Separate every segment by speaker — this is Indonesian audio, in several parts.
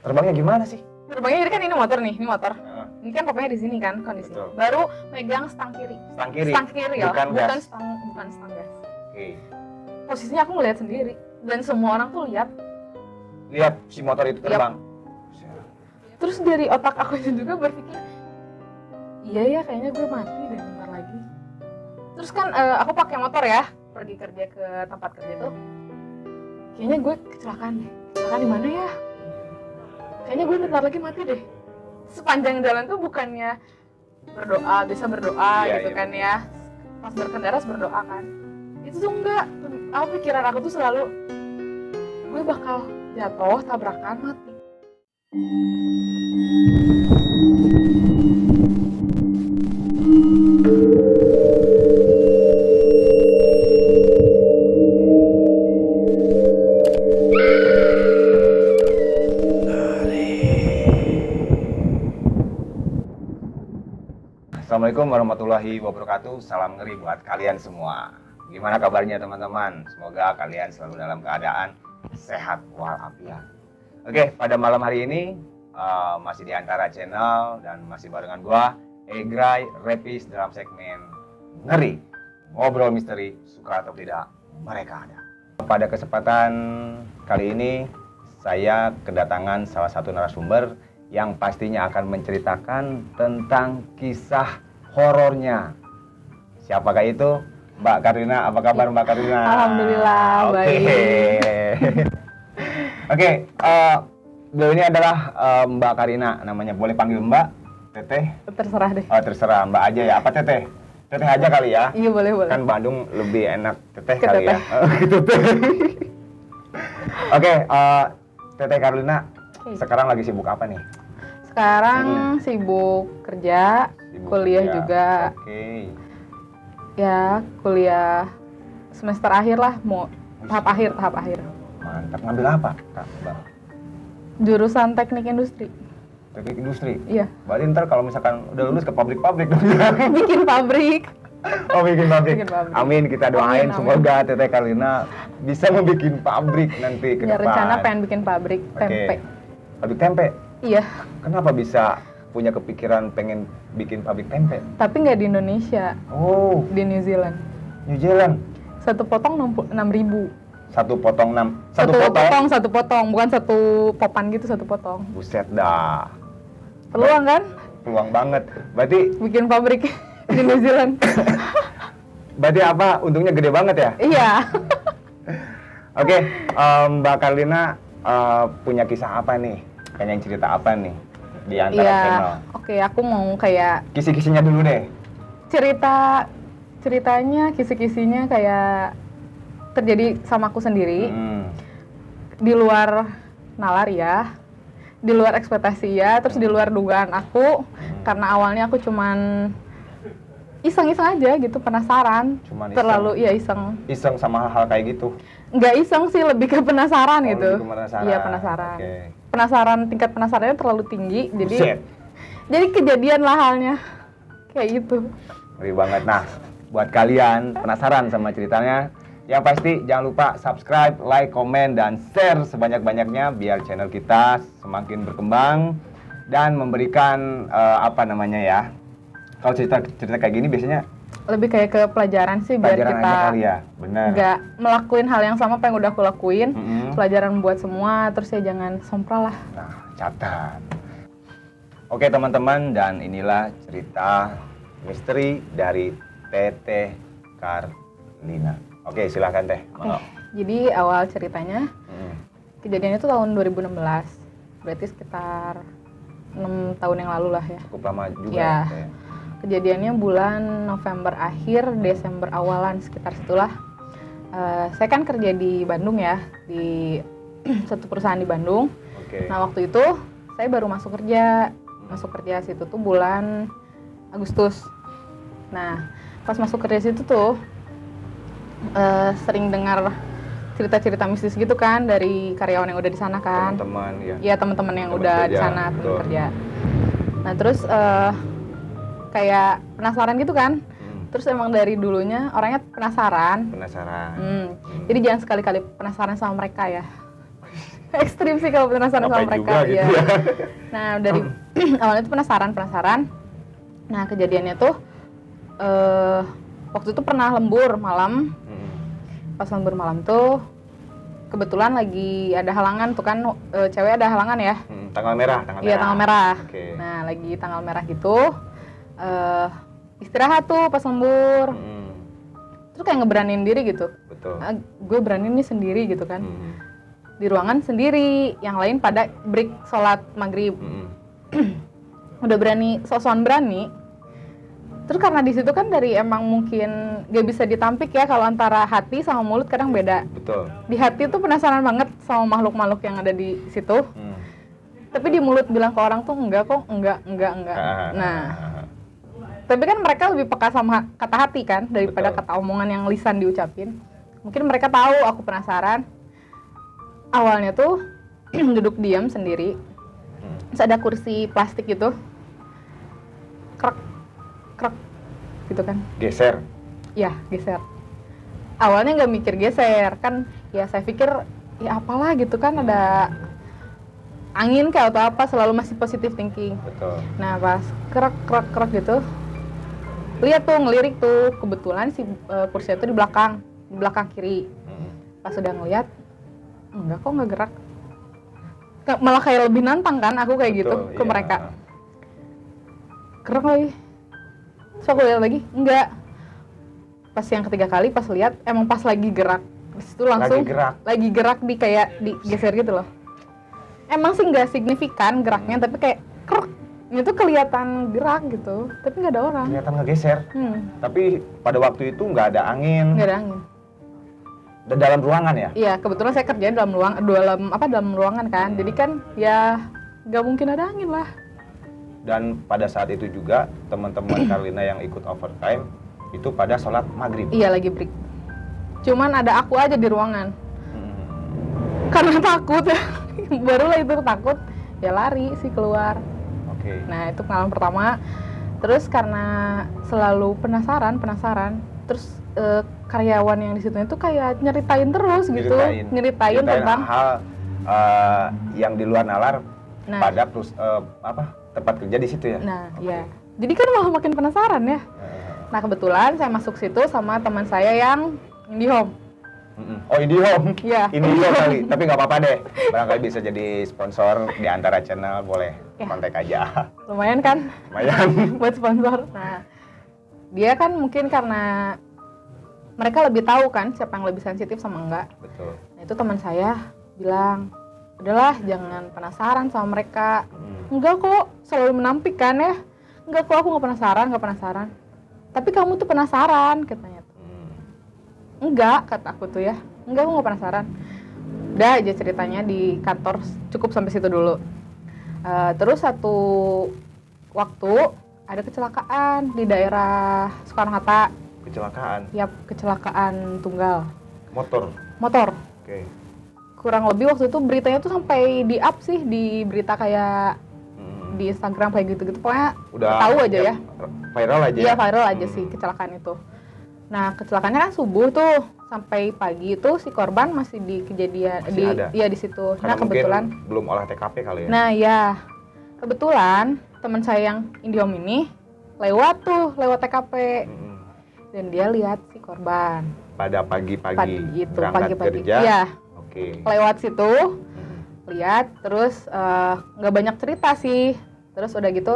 Speaker 1: Terbangnya gimana sih?
Speaker 2: Terbangnya jadi kan ini motor nih, ini motor.
Speaker 1: Heeh.
Speaker 2: Ini kan papanya di sini kan kondisi.
Speaker 1: Betul.
Speaker 2: Baru megang stang kiri.
Speaker 1: Stang kiri.
Speaker 2: Stang kiri ya,
Speaker 1: Bukan gas.
Speaker 2: bukan stang gas.
Speaker 1: Oke.
Speaker 2: Posisinya aku ngeliat sendiri dan semua orang tuh lihat.
Speaker 1: Lihat si motor itu terbang.
Speaker 2: Terus dari otak aku itu juga berpikir, iya ya kayaknya gue mati deh bentar lagi. Terus kan aku pakai motor ya, pergi kerja ke tempat kerja tuh. Kayaknya gue kecelakaan deh. Kecelakaan di mana ya? Kayaknya gue bentar lagi mati deh. Sepanjang jalan tuh bukannya berdoa, bisa berdoa
Speaker 1: Iya,
Speaker 2: gitu
Speaker 1: iya,
Speaker 2: kan ya. Pas berkendara harus berdoa kan. Itu tuh enggak. Pikiran aku tuh selalu gue bakal jatuh, tabrakan, mati.
Speaker 1: Assalamualaikum warahmatullahi wabarakatuh. Salam ngeri buat kalian semua. Gimana kabarnya teman-teman? Semoga kalian selalu dalam keadaan sehat walafiat. Oke, pada malam hari ini masih di Antara Channel dan masih barengan gua Egray Repis dalam segmen Ngeri. Ngobrol misteri, suka atau tidak, mereka ada. Pada kesempatan kali ini saya kedatangan salah satu narasumber yang pastinya akan menceritakan tentang kisah horornya. Siapakah itu? Mbak Karina, apa kabar Mbak Karina?
Speaker 2: Alhamdulillah, baik.
Speaker 1: Oke, beliau ini adalah Mbak Karina, namanya boleh panggil Mbak, Teteh?
Speaker 2: Terserah deh.
Speaker 1: Oh terserah, Mbak aja ya, apa Teteh? Teteh aja kali ya?
Speaker 2: Iya boleh.
Speaker 1: Kan Bandung lebih enak Teteh
Speaker 2: Ke
Speaker 1: kali
Speaker 2: Teteh.
Speaker 1: ya? Teteh. Oke, Teteh Karina, sekarang lagi sibuk apa nih?
Speaker 2: Sekarang sibuk kerja,
Speaker 1: Sibuk
Speaker 2: kuliah
Speaker 1: kerja.
Speaker 2: juga.
Speaker 1: Oke.
Speaker 2: Ya, kuliah semester akhir lah, mau tahap akhir.
Speaker 1: Mantap. Ngambil apa, Kak? Mbak?
Speaker 2: Jurusan teknik industri.
Speaker 1: Teknik industri.
Speaker 2: Iya.
Speaker 1: Berarti ntar kalau misalkan udah lulus ke pabrik-pabrik dong ya?
Speaker 2: Bikin pabrik.
Speaker 1: Oh, bikin pabrik.
Speaker 2: Bikin pabrik.
Speaker 1: Amin, kita doain
Speaker 2: Amin.
Speaker 1: semoga Teteh Karina bisa membuat pabrik nanti ke
Speaker 2: Ya,
Speaker 1: depan.
Speaker 2: rencana pengen bikin pabrik
Speaker 1: Oke.
Speaker 2: tempe.
Speaker 1: Pabrik tempe.
Speaker 2: Iya,
Speaker 1: Kenapa bisa punya kepikiran pengen bikin pabrik tempe?
Speaker 2: tapi nggak di Indonesia,
Speaker 1: Oh,
Speaker 2: di New Zealand.
Speaker 1: New Zealand.
Speaker 2: Satu potong 6.000.
Speaker 1: Satu potong 6.
Speaker 2: Satu potong, bukan satu popan gitu, satu potong.
Speaker 1: Buset dah.
Speaker 2: Peluang kan?
Speaker 1: Peluang banget. Berarti
Speaker 2: Bikin pabrik di New Zealand.
Speaker 1: apa? Untungnya gede banget ya?
Speaker 2: Iya.
Speaker 1: Oke, Mbak Karina punya kisah apa nih? Pengen cerita apa nih di Antara
Speaker 2: Iya.
Speaker 1: Channel?
Speaker 2: Oke, aku mau kayak
Speaker 1: Kisi-kisinya dulu deh.
Speaker 2: ceritanya, kisi-kisinya kayak terjadi sama aku sendiri. Di luar nalar ya, di luar ekspektasi ya, terus di luar dugaan aku, karena awalnya aku cuman iseng-iseng aja gitu, penasaran.
Speaker 1: Cuman iseng.
Speaker 2: Terlalu iya iseng.
Speaker 1: Iseng sama hal-hal kayak gitu.
Speaker 2: Nggak iseng sih, lebih ke penasaran
Speaker 1: Oh,
Speaker 2: gitu.
Speaker 1: lebih ke penasaran.
Speaker 2: Iya, penasaran.
Speaker 1: Oke.
Speaker 2: Penasaran, tingkat penasarannya terlalu tinggi,
Speaker 1: Buset.
Speaker 2: jadi kejadian lah halnya. Kayak gitu.
Speaker 1: Ngeri banget. Nah, buat kalian penasaran sama ceritanya, yang pasti jangan lupa subscribe, like, komen, dan share sebanyak-banyaknya biar channel kita semakin berkembang dan memberikan apa namanya ya. Kalau cerita kayak gini biasanya
Speaker 2: Lebih kayak ke pelajaran sih, biar
Speaker 1: pelajaran
Speaker 2: kita
Speaker 1: aja kali ya. Benar.
Speaker 2: nggak melakuin hal yang sama apa yang udah aku lakuin.
Speaker 1: Mm-mm.
Speaker 2: Pelajaran buat semua, terus ya jangan sompral lah.
Speaker 1: Nah, catat. Oke teman-teman, dan inilah cerita misteri dari Teteh Karina. Oke, silahkan Teh. Monggo.
Speaker 2: Jadi awal ceritanya,
Speaker 1: Mm.
Speaker 2: kejadiannya itu tahun 2016. Berarti sekitar 6 tahun yang lalu lah ya.
Speaker 1: Cukup lama juga
Speaker 2: Ya.
Speaker 1: Teh.
Speaker 2: Kejadiannya bulan November akhir, Desember awalan, sekitar situlah. Saya kan kerja di Bandung ya, di satu perusahaan di Bandung.
Speaker 1: Oke.
Speaker 2: Nah waktu itu saya baru masuk kerja situ tuh bulan Agustus. Nah pas masuk kerja situ tuh sering dengar cerita-cerita mistis gitu kan dari karyawan yang udah di sana kan.
Speaker 1: Teman-teman ya.
Speaker 2: Iya, teman-teman yang
Speaker 1: Teman
Speaker 2: udah
Speaker 1: kerja,
Speaker 2: di sana, teman
Speaker 1: betul.
Speaker 2: kerja. Nah terus kayak penasaran gitu kan. Terus emang dari dulunya orangnya penasaran.
Speaker 1: Penasaran.
Speaker 2: Jadi jangan sekali-kali penasaran sama mereka ya. ekstrim sih kalau penasaran sama
Speaker 1: Ngapain
Speaker 2: mereka.
Speaker 1: juga gitu
Speaker 2: Iya.
Speaker 1: ya.
Speaker 2: Nah dari awalnya tuh penasaran. Nah kejadiannya tuh waktu itu pernah lembur malam. Pas lembur malam tuh kebetulan lagi ada halangan tuh kan, cewek ada halangan ya.
Speaker 1: Tanggal merah.
Speaker 2: Iya tanggal merah.
Speaker 1: Oke.
Speaker 2: Nah lagi tanggal merah gitu, istirahat tuh pas lembur. Terus kayak ngeberanin diri gitu.
Speaker 1: Betul.
Speaker 2: Gue berani nih sendiri gitu kan. Di ruangan sendiri, yang lain pada break sholat maghrib. Udah berani, sok-sokan berani. Terus karena di situ kan dari emang mungkin gak bisa ditampik ya, kalau antara hati sama mulut kadang beda.
Speaker 1: Betul.
Speaker 2: Di hati tuh penasaran banget sama makhluk-makhluk yang ada di situ. Tapi di mulut bilang ke orang tuh enggak kok, enggak. Nah, tapi kan mereka lebih peka sama kata hati kan daripada
Speaker 1: Betul.
Speaker 2: kata omongan yang lisan diucapin. Mungkin mereka tahu aku penasaran. Awalnya tuh duduk diam sendiri. Terus ada kursi plastik gitu. Krek gitu kan.
Speaker 1: Geser.
Speaker 2: Ya, geser. Awalnya nggak mikir geser, kan ya saya pikir ya apalah gitu kan, ada angin kayak atau apa, selalu masih positive thinking.
Speaker 1: Betul.
Speaker 2: Nah pas krek gitu, lihat tuh ngelirik tuh, kebetulan si kursi itu di belakang kiri. Pas udah ngeliat, enggak kok nggak gerak. Malah kayak lebih nantang kan aku kayak gitu ke mereka. Gerak lagi. Terus aku lihat lagi, enggak. Pas yang ketiga kali pas lihat emang pas lagi gerak. Di situ langsung lagi gerak di kayak digeser gitu loh. Emang sih nggak signifikan geraknya, tapi kayak krek, itu kelihatan gerak gitu, tapi nggak ada orang.
Speaker 1: Kelihatan ngegeser. Tapi pada waktu itu nggak ada angin.
Speaker 2: Nggak ada angin.
Speaker 1: Dan dalam ruangan ya?
Speaker 2: Iya, kebetulan saya kerja dalam ruangan kan. Jadi kan ya nggak mungkin ada angin lah.
Speaker 1: Dan pada saat itu juga teman-teman Carlina yang ikut overtime itu pada sholat maghrib.
Speaker 2: Iya, lagi break. Cuman ada aku aja di ruangan. Karena takut ya. Barulah itu takut, ya lari sih keluar.
Speaker 1: Oke.
Speaker 2: Nah, itu pengalaman pertama. Terus karena selalu penasaran, terus karyawan yang di situ itu kayak nyeritain terus gitu, nyeritain tentang
Speaker 1: hal yang di luar nalar pada tempat kerja di situ ya.
Speaker 2: Nah, ya. Jadi kan malah makin penasaran ya. Nah, kebetulan saya masuk situ sama teman saya yang IndiHome.
Speaker 1: Oh, IndiHome?
Speaker 2: Iya.
Speaker 1: IndiHome kali, tapi nggak apa-apa deh. Barangkali bisa jadi sponsor di antara channel, boleh kontak aja.
Speaker 2: Lumayan kan?
Speaker 1: Lumayan.
Speaker 2: Buat sponsor. Nah, dia kan mungkin karena mereka lebih tahu kan siapa yang lebih sensitif sama enggak.
Speaker 1: Betul.
Speaker 2: Nah, itu teman saya bilang, udahlah jangan penasaran sama mereka. Enggak kok, selalu menampik kan ya. Enggak kok, aku nggak penasaran. Tapi kamu tuh penasaran, katanya. Enggak, kata aku tuh ya. Enggak, aku nggak penasaran. Udah aja ceritanya di kantor, cukup sampai situ dulu. Terus satu waktu ada kecelakaan di daerah Soekarno-Hatta.
Speaker 1: Kecelakaan?
Speaker 2: Yap, kecelakaan tunggal. Motor.
Speaker 1: Oke.
Speaker 2: Kurang lebih waktu itu beritanya tuh sampai di up sih, di berita kayak di Instagram kayak gitu-gitu. Pokoknya
Speaker 1: udah
Speaker 2: tahu aja ya.
Speaker 1: Viral aja.
Speaker 2: Iya, viral aja sih kecelakaan itu. Nah, kecelakaannya kan subuh tuh, sampai pagi itu si korban masih di kejadian di situ.
Speaker 1: Karena
Speaker 2: nah, kebetulan
Speaker 1: belum olah TKP kali ya.
Speaker 2: Nah, ya. Kebetulan teman saya yang IndiHome ini lewat TKP. Dan dia lihat si korban.
Speaker 1: Pada pagi-pagi
Speaker 2: berangkat
Speaker 1: kerja.
Speaker 2: Iya.
Speaker 1: Oke.
Speaker 2: Lewat situ, lihat, terus nggak banyak cerita sih. Terus udah gitu,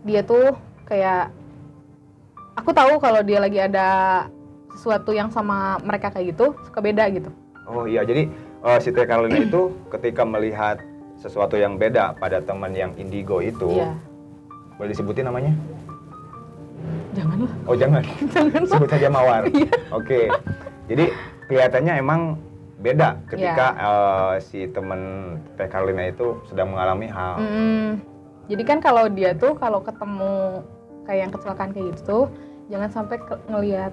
Speaker 2: dia tuh kayak, aku tahu kalau dia lagi ada sesuatu yang sama mereka kayak gitu, suka beda gitu.
Speaker 1: Oh iya, jadi si Teh Carlina itu ketika melihat sesuatu yang beda pada teman yang indigo itu, boleh disebutin namanya?
Speaker 2: Jangan lah.
Speaker 1: Oh jangan. Sebut saja Mawar. Oke. Jadi kelihatannya emang beda ketika si teman Teh Carlina itu sedang mengalami hal.
Speaker 2: Jadi kan kalau dia tuh kalau ketemu kayak yang kecelakaan kayak gitu, jangan sampai ngelihat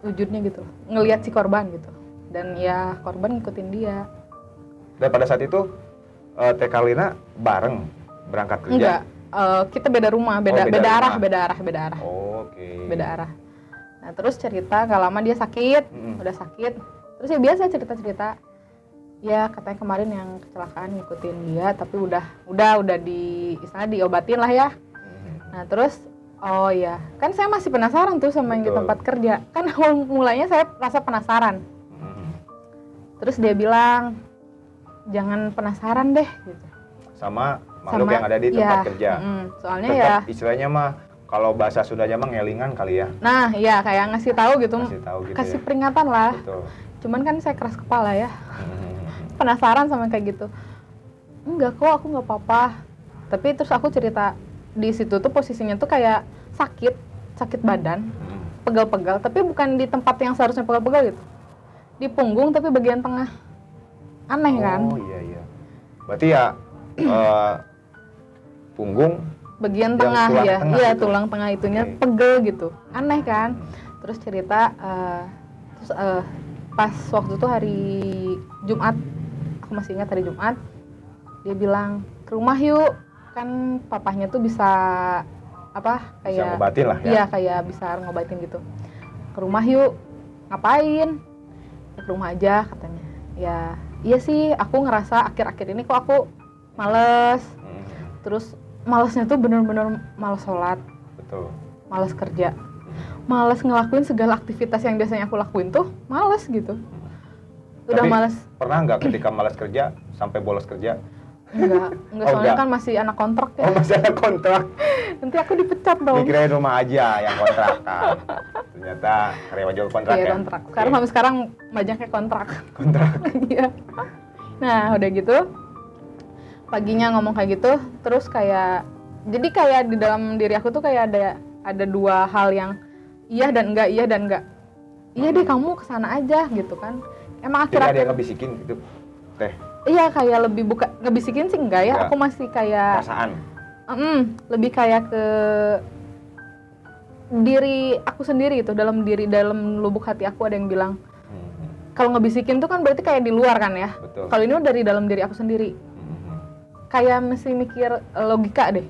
Speaker 2: wujudnya gitu, ngelihat si korban gitu. Dan ya korban ngikutin dia. Dan
Speaker 1: pada saat itu Teh Carlina bareng berangkat kerja?
Speaker 2: Enggak, kita beda rumah, beda arah.
Speaker 1: Oh, oke.
Speaker 2: Beda arah. Nah terus cerita, gak lama dia sakit, udah sakit. Terus ya biasa cerita-cerita. Ya katanya kemarin yang kecelakaan ngikutin dia, tapi udah istilahnya diobatin lah ya. Nah terus, oh ya, kan saya masih penasaran tuh sama yang di
Speaker 1: Betul.
Speaker 2: tempat kerja. Kan awal mulanya saya rasa penasaran. Terus dia bilang, jangan penasaran deh gitu.
Speaker 1: Sama makhluk yang ada di tempat kerja.
Speaker 2: Soalnya
Speaker 1: Tetap
Speaker 2: ya,
Speaker 1: istilahnya mah kalau bahasa Sundanya mah ngelingan kali ya.
Speaker 2: nah ya kayak ngasih tahu gitu,
Speaker 1: Kasih tahu gitu
Speaker 2: kasih
Speaker 1: ya.
Speaker 2: peringatan lah.
Speaker 1: Betul.
Speaker 2: Cuman kan saya keras kepala ya, penasaran sama kayak gitu. Enggak kok, aku nggak apa-apa. Tapi terus aku cerita di situ tuh posisinya tuh kayak sakit badan, pegal-pegal. Tapi bukan di tempat yang seharusnya pegal-pegal gitu. Di punggung tapi bagian tengah. Aneh kan?
Speaker 1: Oh iya. Berarti ya punggung
Speaker 2: Bagian
Speaker 1: yang
Speaker 2: tengah
Speaker 1: tulang
Speaker 2: ya,
Speaker 1: tengah
Speaker 2: iya
Speaker 1: gitu.
Speaker 2: tulang tengah itunya
Speaker 1: Oke.
Speaker 2: pegel gitu, aneh kan. Terus cerita, pas waktu itu hari Jumat, aku masih ingat hari Jumat, dia bilang ke rumah yuk, kan papahnya tuh bisa apa
Speaker 1: Bisa
Speaker 2: kayak,
Speaker 1: ngobatin lah ya.
Speaker 2: iya kayak bisa ngobatin gitu. Ke rumah yuk, ngapain? Ya, ke rumah aja katanya. Ya iya sih, aku ngerasa akhir-akhir ini kok aku males. Terus malesnya tuh bener-bener males sholat,
Speaker 1: Betul.
Speaker 2: males kerja, males ngelakuin segala aktivitas yang biasanya aku lakuin tuh males gitu. Udah
Speaker 1: Tapi
Speaker 2: males.
Speaker 1: pernah nggak ketika malas kerja sampai bolos kerja?
Speaker 2: Enggak
Speaker 1: Oh,
Speaker 2: soalnya
Speaker 1: enggak.
Speaker 2: kan masih anak kontrak ya.
Speaker 1: Oh masih ada kontrak.
Speaker 2: Nanti aku dipecat dong.
Speaker 1: Dikirain rumah aja yang kontrakan. Ternyata karyawan jual kontrak
Speaker 2: Iya
Speaker 1: ya.
Speaker 2: kontrak. Sekarang sampai sekarang banyaknya kontrak.
Speaker 1: Kontrak.
Speaker 2: Iya. Nah udah gitu, paginya ngomong kayak gitu, terus kayak, jadi kayak di dalam diri aku tuh kayak ada dua hal yang iya dan enggak, iya dan enggak. Iya deh kamu kesana aja gitu kan. Emang
Speaker 1: Jadi ada yang
Speaker 2: akhir-akhir,
Speaker 1: ngebisikin gitu. Teh,
Speaker 2: iya kayak lebih ngebisikin sih enggak ya,
Speaker 1: Enggak.
Speaker 2: aku masih kayak,
Speaker 1: perasaan.
Speaker 2: lebih kayak ke diri aku sendiri gitu, dalam lubuk hati aku ada yang bilang, kalau ngebisikin tuh kan berarti kayak di luar kan ya.
Speaker 1: Betul.
Speaker 2: Kalau ini dari dalam diri aku sendiri. Kayak mesti mikir logika deh.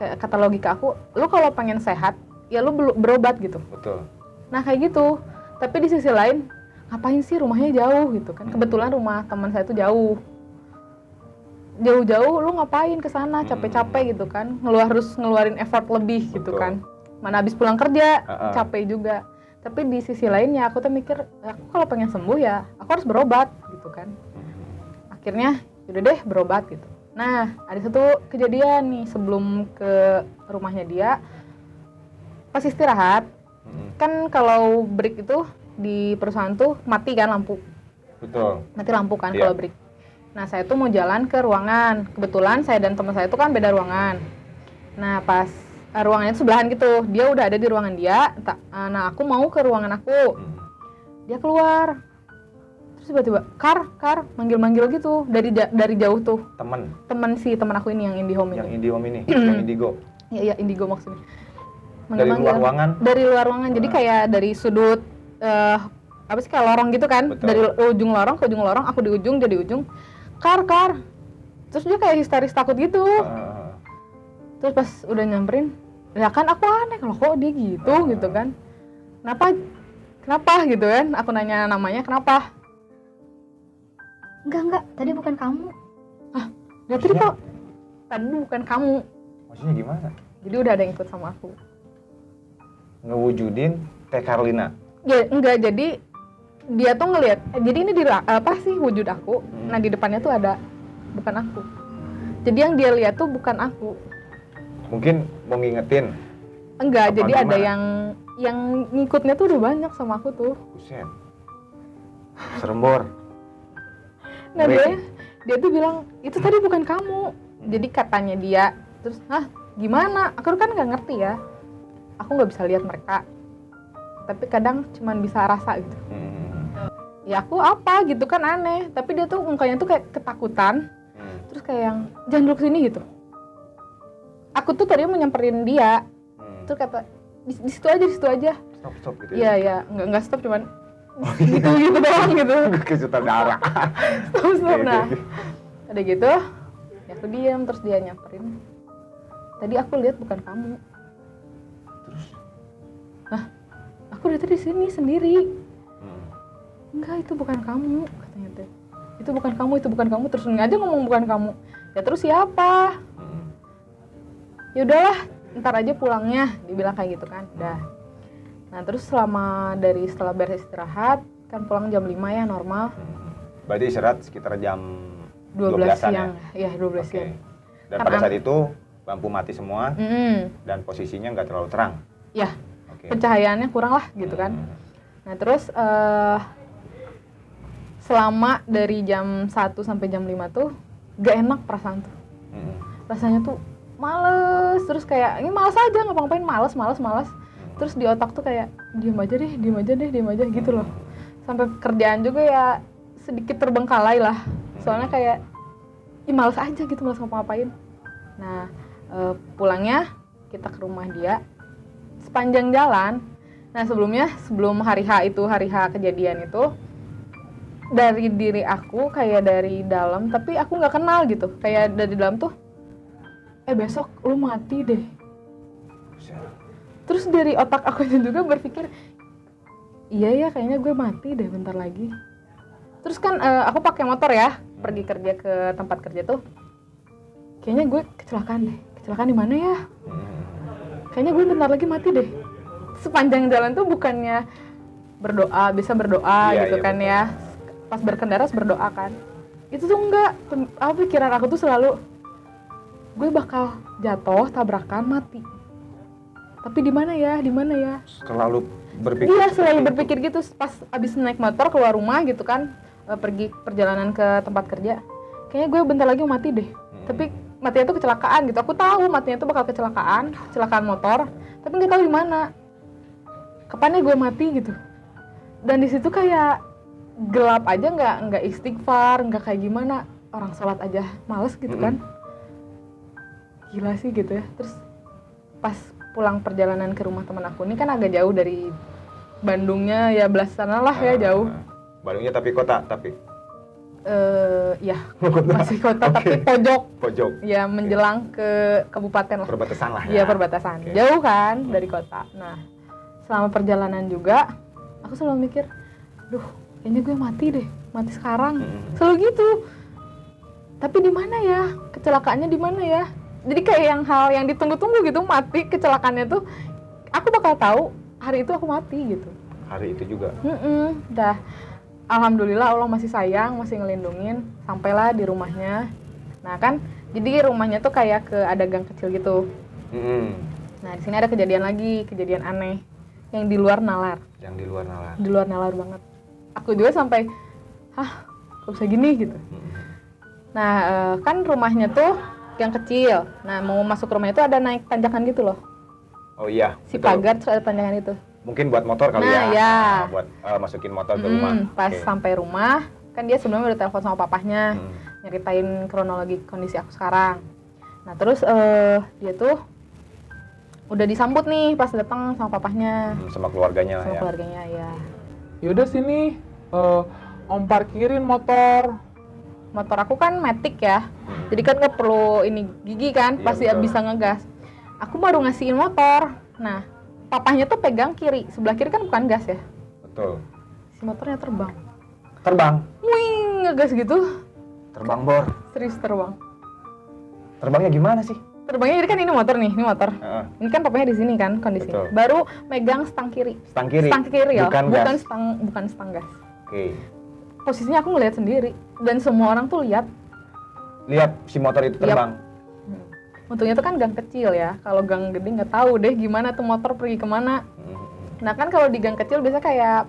Speaker 2: Kayak kata logika aku, lu kalau pengen sehat, ya lu berobat gitu.
Speaker 1: Betul.
Speaker 2: Nah kayak gitu. Tapi di sisi lain, ngapain sih rumahnya jauh gitu kan? Kebetulan rumah teman saya itu jauh. Jauh-jauh lu ngapain ke sana capek-capek gitu kan? Harus ngeluarin effort lebih gitu
Speaker 1: Betul.
Speaker 2: kan. Mana habis pulang kerja,
Speaker 1: Uh-uh.
Speaker 2: capek juga. Tapi di sisi lainnya aku tuh mikir, aku kalau pengen sembuh ya aku harus berobat gitu kan. Akhirnya yaudah deh berobat gitu. Nah ada satu kejadian nih sebelum ke rumahnya dia, pas istirahat, kan kalau break itu di perusahaan tuh mati kan lampu,
Speaker 1: Betul.
Speaker 2: mati lampu kan
Speaker 1: Iya.
Speaker 2: kalau break. Nah saya tuh mau jalan ke ruangan, kebetulan saya dan teman saya itu kan beda ruangan. Nah pas ruangannya itu sebelahan gitu, dia udah ada di ruangan dia, nah aku mau ke ruangan aku, dia keluar, terus tiba-tiba kar manggil-manggil gitu dari jauh tuh,
Speaker 1: Temen
Speaker 2: teman aku ini yang IndiHome
Speaker 1: yang
Speaker 2: ini.
Speaker 1: IndiHome ini, yang Indigo.
Speaker 2: Iya Indigo maksudnya.
Speaker 1: Dari luar ruangan.
Speaker 2: Dari luar ruangan, jadi kayak dari sudut apa sih kayak lorong gitu kan.
Speaker 1: Betul.
Speaker 2: Dari ujung lorong ke ujung lorong, aku di ujung jadi ujung. Kar. Terus dia kayak histeris takut gitu. Terus pas udah nyamperin, ya kan aku aneh kalau kok dia gitu kan. Kenapa gitu kan? Aku nanya namanya, kenapa?
Speaker 3: Enggak, tadi bukan kamu.
Speaker 2: Ya tadi kok tadi bukan kamu.
Speaker 1: Maksudnya gimana?
Speaker 2: Jadi udah ada yang ikut sama aku.
Speaker 1: Ngewujudin Teh Carlina.
Speaker 2: Ya enggak, jadi dia tuh ngelihat, jadi ini apa sih wujud aku. Nah di depannya tuh ada, bukan aku. Jadi yang dia lihat tuh bukan aku.
Speaker 1: Mungkin mau ngingetin.
Speaker 2: Enggak,
Speaker 1: Apa
Speaker 2: jadi ada
Speaker 1: gimana?
Speaker 2: yang ngikutnya tuh udah banyak sama aku tuh.
Speaker 1: Buset. Serembor.
Speaker 2: Nah
Speaker 1: Ngeri.
Speaker 2: dia tuh bilang itu tadi bukan kamu. Jadi katanya dia, terus gimana? Aku kan nggak ngerti ya. Aku nggak bisa lihat mereka. Tapi kadang cuman bisa rasa gitu. Ya aku apa gitu kan aneh. Tapi dia tuh mukanya tuh kayak ketakutan. Terus kayak yang jangan duduk sini gitu. Aku tuh tadi mau nyamperin dia. Terus kata di situ aja.
Speaker 1: Stop gitu ya.
Speaker 2: Iya nggak stop, cuman gitu doang gitu.
Speaker 1: Kejutan darah.
Speaker 2: Stop. Nah ada gitu ya aku diam, terus dia nyamperin, tadi aku lihat bukan kamu.
Speaker 1: Terus?
Speaker 2: Aku dari tadi sini sendiri. Enggak, itu bukan kamu katanya teh. itu bukan kamu, terus aja ngomong bukan kamu. Ya terus siapa? Ya udahlah, ntar aja pulangnya, dibilang kayak gitu kan. Udah. Nah terus setelah beres istirahat, kan pulang jam 5 ya normal.
Speaker 1: Berarti istirahat sekitar jam
Speaker 2: 12
Speaker 1: 12-an
Speaker 2: siang. Ya 12
Speaker 1: Oke.
Speaker 2: siang.
Speaker 1: Dan
Speaker 2: Kan
Speaker 1: pada saat itu lampu mati semua
Speaker 2: Mm-mm.
Speaker 1: dan posisinya nggak terlalu terang.
Speaker 2: Ya,
Speaker 1: Oke.
Speaker 2: pencahayaannya kurang lah gitu kan. Nah terus selama dari jam 1 sampai jam 5 tuh gak enak perasaan tuh. Rasanya tuh males, terus kayak ini males aja ngapa-ngapain, males. Terus di otak tuh kayak diem aja gitu loh. Sampai kerjaan juga ya sedikit terbengkalai lah. Soalnya kayak males aja gitu, males ngapa-ngapain. Nah pulangnya kita ke rumah dia sepanjang jalan. Nah sebelum hari H kejadian itu, dari diri aku kayak dari dalam, tapi aku nggak kenal gitu, kayak dari dalam tuh besok lu mati deh. Terus dari otak aku juga berpikir iya ya kayaknya gue mati deh bentar lagi. Terus kan aku pakai motor ya pergi kerja ke tempat kerja tuh, kayaknya gue kecelakaan di mana ya, kayaknya gue bentar lagi mati deh. Sepanjang jalan tuh bukannya bisa berdoa gitu kan betul. Ya pas berkendara harus berdoa kan, itu tuh enggak. Pikiran aku tuh selalu gue bakal jatuh tabrakan mati, tapi di mana ya.
Speaker 1: Selalu berpikir.
Speaker 2: Iya selalu berpikir gitu pas abis naik motor keluar rumah gitu kan, pergi perjalanan ke tempat kerja, kayaknya gue bentar lagi mau mati deh. Tapi matinya tuh kecelakaan gitu, aku tahu matinya tuh bakal kecelakaan motor, tapi nggak tahu di mana, kapannya gue mati gitu. Dan di situ kayak gelap aja, nggak istighfar, nggak kayak gimana, orang sholat aja males gitu kan. Gila sih gitu ya. Terus pas pulang perjalanan ke rumah teman aku ini kan agak jauh dari Bandungnya ya, belasan lah ya jauh.
Speaker 1: Bandungnya tapi kota
Speaker 2: ya masih kota tapi
Speaker 1: pojok
Speaker 2: ya, menjelang ke kabupaten lah,
Speaker 1: perbatasan lah ya.
Speaker 2: Iya perbatasan, jauh kan dari kota. Nah selama perjalanan juga aku selalu mikir, duh kayaknya gue mati sekarang, selalu gitu. Tapi di mana ya kecelakaannya, di mana ya? Jadi kayak hal yang ditunggu-tunggu gitu, mati kecelakaannya tuh aku bakal tahu hari itu aku mati gitu.
Speaker 1: Hari itu juga.
Speaker 2: Dah alhamdulillah Allah masih sayang, masih ngelindungin, sampailah di rumahnya. Nah kan jadi rumahnya tuh kayak ada gang kecil gitu. Nah di sini ada kejadian aneh yang di luar nalar. Di luar nalar banget. Aku juga sampai kok bisa gini gitu. Nah kan rumahnya tuh yang kecil. Nah mau masuk rumah itu ada naik tanjakan gitu loh.
Speaker 1: Oh iya.
Speaker 2: Si betul. Pagar terus ada tanjakan itu.
Speaker 1: Mungkin buat motor kali ya. Nah, buat masukin motor ke rumah.
Speaker 2: Pas sampai rumah kan dia sebelumnya udah telepon sama papahnya, nyeritain kronologi kondisi aku sekarang. Nah terus dia tuh udah disambut nih pas datang sama papahnya.
Speaker 1: Sama keluarganya lah ya.
Speaker 2: Keluarganya ya.
Speaker 3: Yaudah sini, om parkirin motor.
Speaker 2: Motor aku kan matic ya, jadi kan nggak perlu ini gigi kan, pasti bisa ngegas. Aku baru ngasihin motor. Nah papahnya tuh pegang kiri, sebelah kiri kan bukan gas ya.
Speaker 1: Betul.
Speaker 2: Si motornya terbang. Wing, ngegas gitu.
Speaker 1: Terbang bor.
Speaker 2: Serius terbang.
Speaker 1: Terbangnya gimana sih?
Speaker 2: Terbangnya jadi kan ini motor. Ini kan papahnya di sini kan kondisinya. Betul. Baru megang stang kiri ya, bukan stang gas.
Speaker 1: Oke.
Speaker 2: Posisinya aku ngeliat sendiri dan semua orang tuh lihat
Speaker 1: si motor itu terbang.
Speaker 2: Untungnya tuh kan gang kecil ya, kalau gang gede nggak tahu deh gimana tuh motor pergi kemana. Nah kan kalau di gang kecil biasa kayak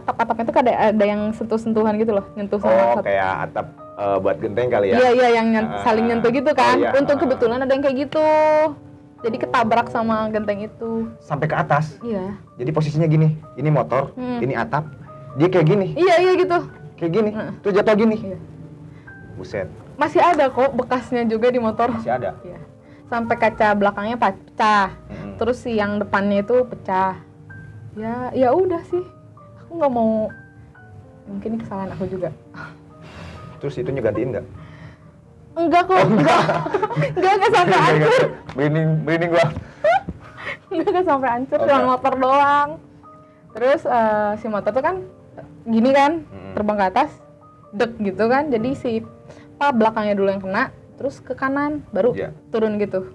Speaker 2: atap-atapnya tuh ada yang sentuh-sentuhan gitu loh, nyentuh sama
Speaker 1: kayak atap buat genteng kali ya.
Speaker 2: Iya yang saling nyentuh gitu kan. Untung kebetulan ada yang kayak gitu, jadi ketabrak sama genteng itu
Speaker 1: sampai ke atas.
Speaker 2: Iya,
Speaker 1: jadi posisinya gini, ini motor, ini atap, dia kayak gini.
Speaker 2: Iya gitu,
Speaker 1: kayak gini, tuh jatuh gini. Iya. Buset.
Speaker 2: Masih ada kok bekasnya juga di motor.
Speaker 1: Masih ada?
Speaker 2: Iya. Sampai kaca belakangnya pecah. Terus si yang depannya itu pecah. Ya udah sih. Aku nggak mau, mungkin ini kesalahan aku juga.
Speaker 1: Terus itu ngegantiin nggak?
Speaker 2: Enggak kok, enggak sampai hancur.
Speaker 1: Merinding gua.
Speaker 2: Enggak sampai hancur, cuma motor doang. Terus si motor tuh kan gini kan, terbang ke atas. dek gitu kan. Jadi si belakangnya dulu yang kena, terus ke kanan baru
Speaker 1: Iya.
Speaker 2: turun gitu.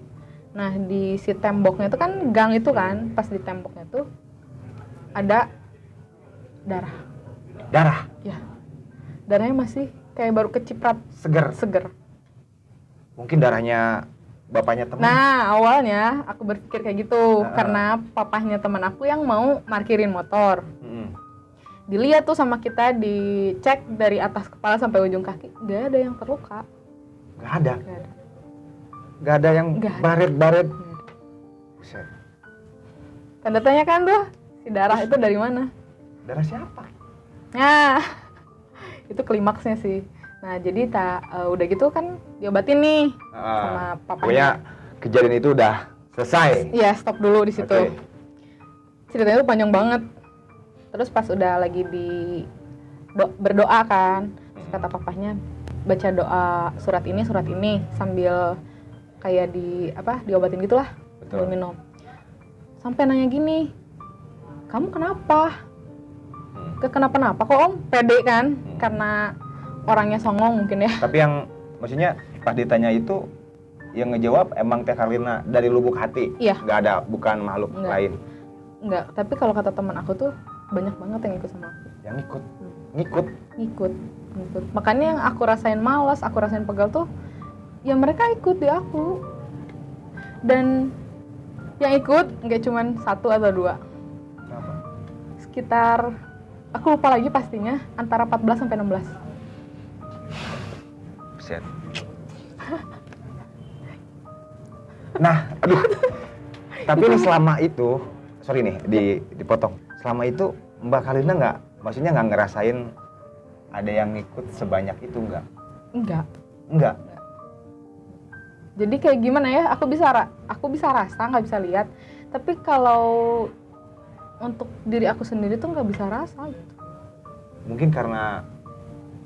Speaker 2: Nah di si temboknya itu kan gang itu kan, pas di temboknya tuh ada darah.
Speaker 1: Darah
Speaker 2: Ya, darahnya masih kayak baru keciprat
Speaker 1: seger.
Speaker 2: seger.
Speaker 1: Mungkin darahnya bapaknya teman.
Speaker 2: Nah awalnya aku berpikir kayak gitu karena papahnya teman aku yang mau parkirin motor.
Speaker 1: Mm-mm.
Speaker 2: Dilihat tuh sama kita, dicek dari atas kepala sampai ujung kaki, nggak ada yang terluka.
Speaker 1: Nggak ada.
Speaker 2: Nggak ada.
Speaker 1: Nggak ada yang
Speaker 2: Nggak ada.
Speaker 1: baret-baret.
Speaker 2: Nggak ada.
Speaker 1: Buset.
Speaker 2: Tanda tanya kan tuh, si darah itu dari mana?
Speaker 1: Darah siapa?
Speaker 2: Nah, itu klimaksnya sih. Nah, jadi udah gitu kan diobatin nih sama
Speaker 1: Pokoknya
Speaker 2: papanya.
Speaker 1: kejadian itu udah selesai.
Speaker 2: Iya, stop dulu di situ.
Speaker 1: Oke.
Speaker 2: Ceritanya tuh panjang banget. Terus pas udah lagi berdoa kan, terus kata papahnya baca doa surat ini sambil kayak diobatin gitulah,
Speaker 1: Betul.
Speaker 2: sambil minum. Sampai nanya gini, kamu kenapa? Kenapa kok om? Pede kan? Karena orangnya songong mungkin ya.
Speaker 1: Tapi yang maksudnya pas ditanya itu yang ngejawab emang Teh Karlina dari lubuk hati.
Speaker 2: Iya.
Speaker 1: Nggak ada, bukan makhluk
Speaker 2: Nggak.
Speaker 1: lain.
Speaker 2: Enggak, tapi kalau kata teman aku tuh banyak banget yang ikut sama aku.
Speaker 1: Yang ngikut.
Speaker 2: Ngikut. Makanya yang aku rasain malas, aku rasain pegal tuh ya mereka ikut di aku. Dan yang ikut nggak cuman 1 atau 2.
Speaker 1: Kenapa?
Speaker 2: Sekitar, aku lupa lagi pastinya, antara 14 sampai 16.
Speaker 1: Buset. Nah, aduh. Tapi ini selama itu, sorry nih, dipotong. Selama itu Mbak Karlina maksudnya nggak ngerasain ada yang ngikut sebanyak itu nggak?
Speaker 2: Enggak.
Speaker 1: Nggak.
Speaker 2: Jadi kayak gimana ya? Aku bisa rasa, nggak bisa lihat. Tapi kalau untuk diri aku sendiri tuh nggak bisa rasa gitu.
Speaker 1: Mungkin karena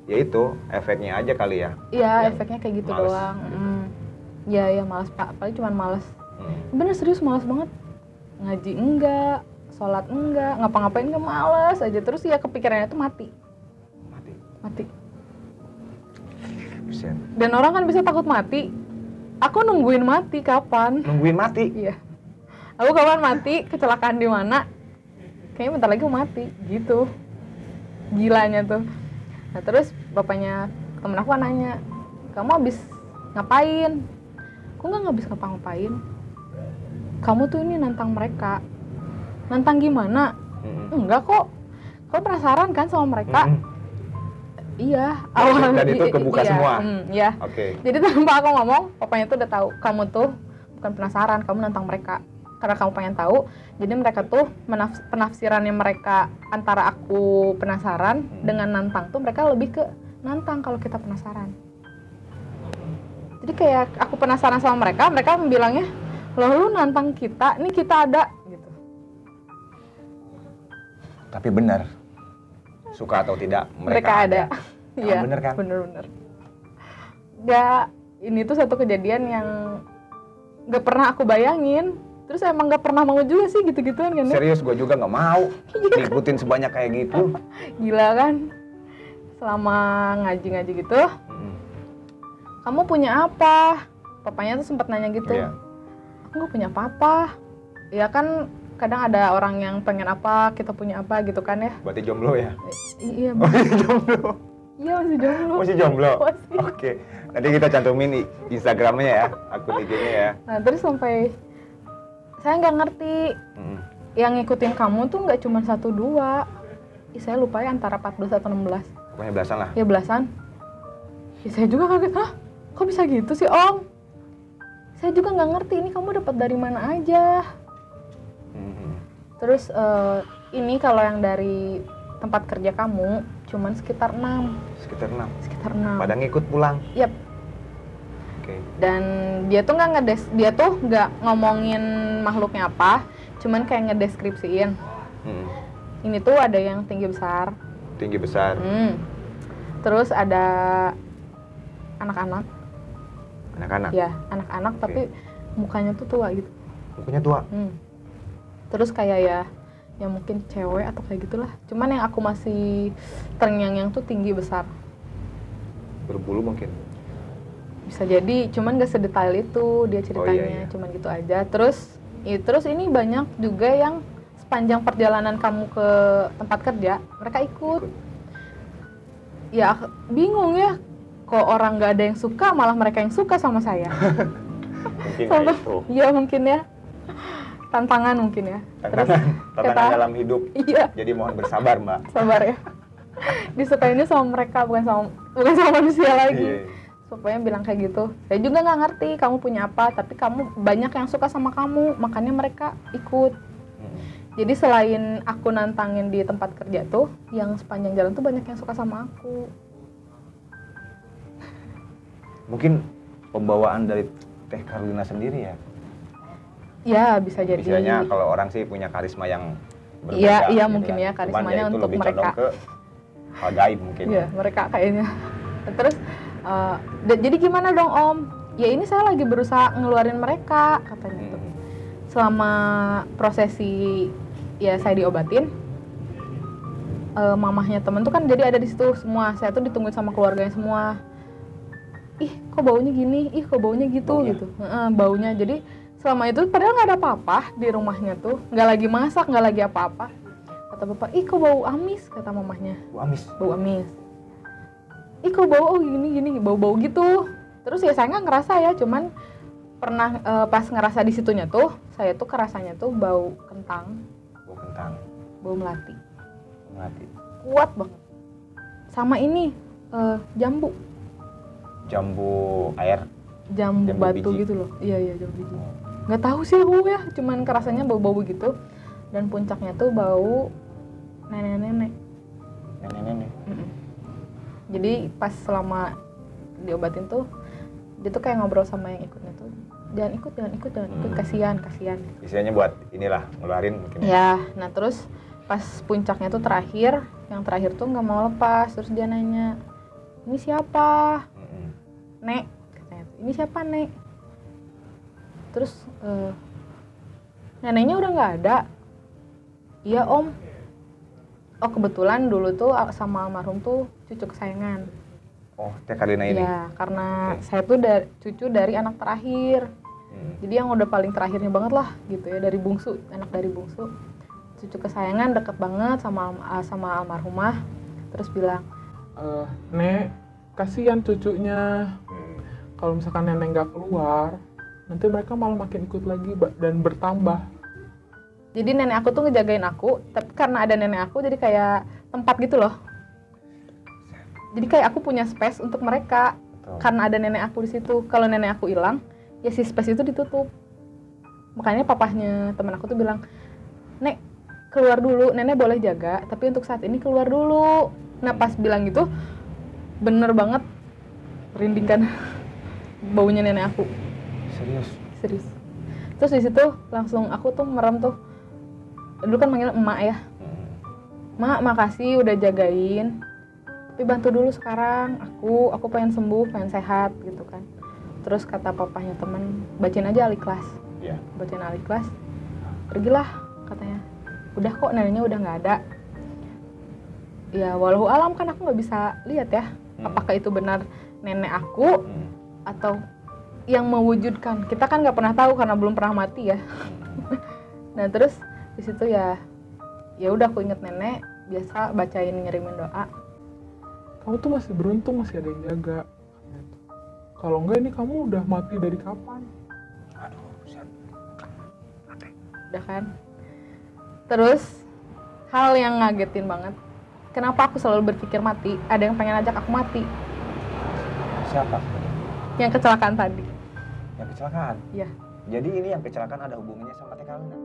Speaker 1: ya itu efeknya aja kali ya.
Speaker 2: Iya,
Speaker 1: Yang
Speaker 2: efeknya kayak gitu
Speaker 1: males
Speaker 2: doang.
Speaker 1: gitu.
Speaker 2: Iya, malas Pak. Paling cuma malas. Bener serius malas banget. Ngaji enggak, sholat enggak, ngapa-ngapain enggak, malas aja. Terus ya kepikirannya tuh mati.
Speaker 1: Buset.
Speaker 2: Dan orang kan bisa takut mati. Aku nungguin mati kapan?
Speaker 1: Nungguin mati.
Speaker 2: Iya. Aku kapan mati, kecelakaan di mana? Kayaknya bentar lagi mau mati, gitu. Gilanya tuh. Nah terus bapaknya temen aku nanya, kamu habis ngapain? Aku nggak habis ngapa-ngapain. Kamu tuh ini nantang mereka. Nantang gimana? Enggak kok. Kau penasaran kan sama mereka? Iya.
Speaker 1: Dan itu kebuka
Speaker 2: iya,
Speaker 1: semua.
Speaker 2: Iya.
Speaker 1: Oke.
Speaker 2: Jadi tanpa aku ngomong, papanya tuh udah tahu kamu tuh bukan penasaran, kamu nantang mereka. Karena kamu pengen tahu, jadi mereka tuh penafsirannya mereka antara aku penasaran dengan nantang tuh mereka lebih ke nantang kalau kita penasaran. Jadi kayak aku penasaran sama mereka bilangnya, loh lu nantang kita, ini kita ada gitu.
Speaker 1: Tapi benar. Suka atau tidak
Speaker 2: Mereka ada. Iya.
Speaker 1: Bener kan?
Speaker 2: Bener. Ya, ini tuh satu kejadian yang gak pernah aku bayangin. Terus emang gak pernah mau juga sih gitu-gituan kan ya?
Speaker 1: Serius, gue juga nggak mau ngikutin sebanyak kayak gitu.
Speaker 2: Gila kan? Selama ngaji-ngaji gitu, kamu punya apa? Papanya tuh sempat nanya gitu.
Speaker 1: Iya.
Speaker 2: Aku gak punya apa-apa. Ya kan kadang ada orang yang pengen apa, kita punya apa gitu kan ya.
Speaker 1: Berarti jomblo ya?
Speaker 2: Iya,
Speaker 1: Jomblo.
Speaker 2: iya masih jomblo.
Speaker 1: Masih jomblo?
Speaker 2: Masih.
Speaker 1: Oke. Nanti kita cantumin Instagramnya ya, akun IG-nya ya.
Speaker 2: Nah terus sampai saya nggak ngerti yang ngikutin kamu tuh nggak cuma 1-2. Saya lupa ya antara 14 atau 16.
Speaker 1: Pokoknya belasan lah.
Speaker 2: Ya belasan. Ya saya juga kaget, hah? Kok bisa gitu sih om? Saya juga nggak ngerti ini kamu dapat dari mana aja. Terus ini kalau yang dari tempat kerja kamu cuman sekitar 6.
Speaker 1: Sekitar 6.
Speaker 2: Sekitar 6.
Speaker 1: Pada ngikut pulang.
Speaker 2: Yap.
Speaker 1: Oke.
Speaker 2: Dan dia tuh nggak ngomongin makhluknya apa, cuman kayak ngedeskripsiin. Ini tuh ada yang tinggi besar.
Speaker 1: Tinggi besar.
Speaker 2: Terus ada anak-anak.
Speaker 1: Anak-anak.
Speaker 2: Ya, anak-anak
Speaker 1: Oke.
Speaker 2: tapi mukanya tuh tua gitu.
Speaker 1: Mukanya tua.
Speaker 2: Terus kayak ya mungkin cewek atau kayak gitulah. Cuman yang aku masih terngiang-ngiang tuh tinggi besar.
Speaker 1: berbulu mungkin.
Speaker 2: Bisa jadi, cuman gak sedetail itu dia ceritanya,
Speaker 1: iya.
Speaker 2: cuman gitu aja. Terus ini banyak juga yang sepanjang perjalanan kamu ke tempat kerja, mereka ikut. Ya bingung ya, kok orang gak ada yang suka, malah mereka yang suka sama saya.
Speaker 1: Mungkin
Speaker 2: Contoh,
Speaker 1: itu.
Speaker 2: iya mungkin ya, tantangan mungkin ya.
Speaker 1: Tantangan dalam hidup.
Speaker 2: Iya,
Speaker 1: Jadi mohon bersabar, Mbak.
Speaker 2: sabar ya. Disukainya sama mereka, bukan sama manusia lagi.
Speaker 1: Iya.
Speaker 2: Pokoknya bilang kayak gitu. Saya juga nggak ngerti kamu punya apa, tapi kamu banyak yang suka sama kamu, makanya mereka ikut. Jadi selain aku nantangin di tempat kerja tuh, yang sepanjang jalan tuh banyak yang suka sama aku.
Speaker 1: Mungkin pembawaan dari Teh Carlina sendiri ya.
Speaker 2: Ya bisa jadi.
Speaker 1: Misalnya kalau orang sih punya karisma yang berbeda.
Speaker 2: Iya
Speaker 1: gitu
Speaker 2: mungkin
Speaker 1: kan.
Speaker 2: ya karismanya
Speaker 1: Cuman ya itu
Speaker 2: untuk
Speaker 1: lebih
Speaker 2: mereka.
Speaker 1: condong ke hal gaib mungkin.
Speaker 2: Iya mereka kayaknya. Terus jadi gimana dong Om? Ya ini saya lagi berusaha ngeluarin mereka katanya tuh. Selama prosesi ya saya diobatin, mamahnya temen tuh kan jadi ada di situ semua. Saya tuh ditungguin sama keluarganya semua. Ih kok baunya gini, ih kok baunya gitu
Speaker 1: Baunya.
Speaker 2: gitu. Baunya. Jadi selama itu padahal nggak ada apa-apa di rumahnya tuh, nggak lagi masak, nggak lagi apa-apa. Kata bapak, ih kok bau amis, kata mamahnya.
Speaker 1: Bu Amis.
Speaker 2: Bau amis. Ih kok bau gini bau-bau gitu. Terus ya saya nggak ngerasa ya, cuman pernah pas ngerasa di situnya tuh, saya tuh kerasanya tuh bau kentang,
Speaker 1: Bu Kentang.
Speaker 2: bau melati,
Speaker 1: Melati.
Speaker 2: kuat banget. Sama ini jambu
Speaker 1: Air. Jambu
Speaker 2: batu
Speaker 1: biji.
Speaker 2: gitu loh. Iya jambu biji. Nggak tahu sih aku ya, cuman kerasanya bau-bau gitu. Dan puncaknya tuh bau nenek-nenek.
Speaker 1: Nenek-nenek.
Speaker 2: Jadi pas selama diobatin tuh dia tuh kayak ngobrol sama yang ikutnya tuh, jangan ikut, kasihan.
Speaker 1: Istilahnya buat inilah ngeluarin mungkin.
Speaker 2: Ya, nah terus pas puncaknya tuh yang terakhir tuh nggak mau lepas, terus dia nanya, ini siapa? Nek, katanya, ini siapa Nek? Terus neneknya udah nggak ada. Iya Om. Oh kebetulan dulu tuh sama almarhum tuh cucu kesayangan.
Speaker 1: Oh, Teh Carlina ini.
Speaker 2: Ya, karena saya tuh cucu dari anak terakhir. Jadi yang udah paling terakhirnya banget lah gitu ya, dari bungsu, anak dari bungsu. Cucu kesayangan deket banget sama almarhumah. Terus bilang,
Speaker 3: Nek, kasihan cucunya. Kalau misalkan nenek nggak keluar, nanti mereka malah makin ikut lagi dan bertambah.
Speaker 2: jadi nenek aku tuh ngejagain aku, tapi karena ada nenek aku jadi kayak tempat gitu loh. Jadi kayak aku punya space untuk mereka.
Speaker 1: Betul.
Speaker 2: Karena ada nenek aku di situ. Kalau nenek aku hilang, ya si space itu ditutup. Makanya papahnya teman aku tuh bilang, Nek, keluar dulu, nenek boleh jaga, tapi untuk saat ini keluar dulu. Nah pas bilang gitu, bener banget merinding kan baunya nenek aku. Serius. Terus di situ langsung aku tuh merem tuh. Dulu kan manggil emak ya. Mak, makasih udah jagain. Tapi bantu dulu sekarang. Aku pengen sembuh, pengen sehat gitu kan. Terus kata papahnya temen, bacain aja Al-Ikhlas.
Speaker 1: Iya.
Speaker 2: Bacain Al-Ikhlas. Pergilah katanya. Udah kok neneknya udah nggak ada. Ya walau alam kan aku nggak bisa lihat ya. Apakah itu benar nenek aku atau yang mewujudkan. Kita kan nggak pernah tahu karena belum pernah mati ya. Nah terus di situ ya udah aku inget nenek, biasa bacain ngirimin doa.
Speaker 3: Kamu tuh masih beruntung, masih ada yang jaga. Kalau enggak ini kamu udah mati dari kapan?
Speaker 1: Aduh,
Speaker 2: Udah kan. Terus hal yang ngagetin banget. Kenapa aku selalu berpikir mati? Ada yang pengen ajak aku mati.
Speaker 1: Siapa?
Speaker 2: Yang kecelakaan tadi.
Speaker 1: Yang kecelakaan?
Speaker 2: Iya.
Speaker 1: Jadi ini yang kecelakaan ada hubungannya sama Teh Carlina?